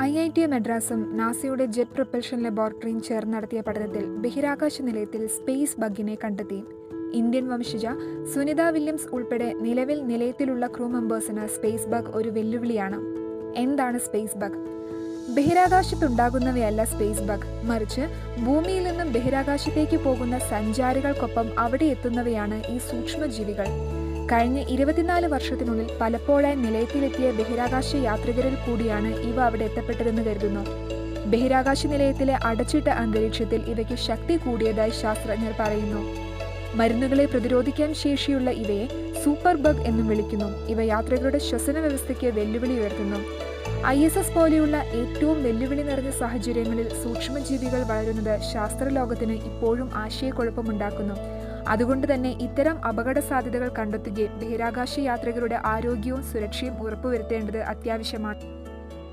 IIT മദ്രാസും നാസയുടെ jet propulsion ലബോറട്ടറിയും ചേർന്ന് നടത്തിയ പഠനത്തിൽ ബഹിരാകാശ നിലയത്തിൽ സ്പേസ് ബഗിനെ കണ്ടെത്തി. ഇന്ത്യൻ വംശജ സുനിത വില്യംസ് ഉൾപ്പെടെ നിലവിൽ നിലയത്തിലുള്ള ക്രൂ മെമ്പേഴ്സിന് സ്പേസ് ബഗ് ഒരു വെല്ലുവിളിയാണ്. എന്താണ് സ്പേസ് ബഗ്? ബഹിരാകാശത്തുണ്ടാകുന്നവയല്ല സ്പേസ് ബഗ്, മറിച്ച് ഭൂമിയിൽ നിന്നും ബഹിരാകാശത്തേക്ക് പോകുന്ന സഞ്ചാരികൾക്കൊപ്പം അവിടെ എത്തുന്നവയാണ് ഈ സൂക്ഷ്മജീവികൾ. കഴിഞ്ഞ 24 വർഷത്തിനുള്ളിൽ പലപ്പോഴായി നിലയത്തിലെത്തിയ ബഹിരാകാശ യാത്രികരിൽ കൂടിയാണ് ഇവ അവിടെ എത്തപ്പെട്ടതെന്ന് കരുതുന്നു. ബഹിരാകാശ നിലയത്തിലെ അടച്ചിട്ട അന്തരീക്ഷത്തിൽ ഇവയ്ക്ക് ശക്തി കൂടിയതായി ശാസ്ത്രജ്ഞർ പറയുന്നു. മരുന്നുകളെ പ്രതിരോധിക്കാൻ ശേഷിയുള്ള ഇവയെ സൂപ്പർ ബഗ് എന്നും വിളിക്കുന്നു. ഇവ യാത്രികരുടെ ശ്വസന വ്യവസ്ഥയ്ക്ക് വെല്ലുവിളി ഉയർത്തുന്നു. ISS പോലെയുള്ള ഏറ്റവും വെല്ലുവിളി നിറഞ്ഞ സാഹചര്യങ്ങളിൽ സൂക്ഷ്മജീവികൾ വളരുന്നത് ശാസ്ത്രലോകത്തിന് ഇപ്പോഴും ആശയക്കുഴപ്പമുണ്ടാക്കുന്നു. അതുകൊണ്ട് തന്നെ ഇത്തരം അപകട സാധ്യതകൾ കണ്ടെത്തുകയും ബഹിരാകാശ യാത്രികരുടെ ആരോഗ്യവും സുരക്ഷയും ഉറപ്പുവരുത്തേണ്ടത് അത്യാവശ്യമാണ്.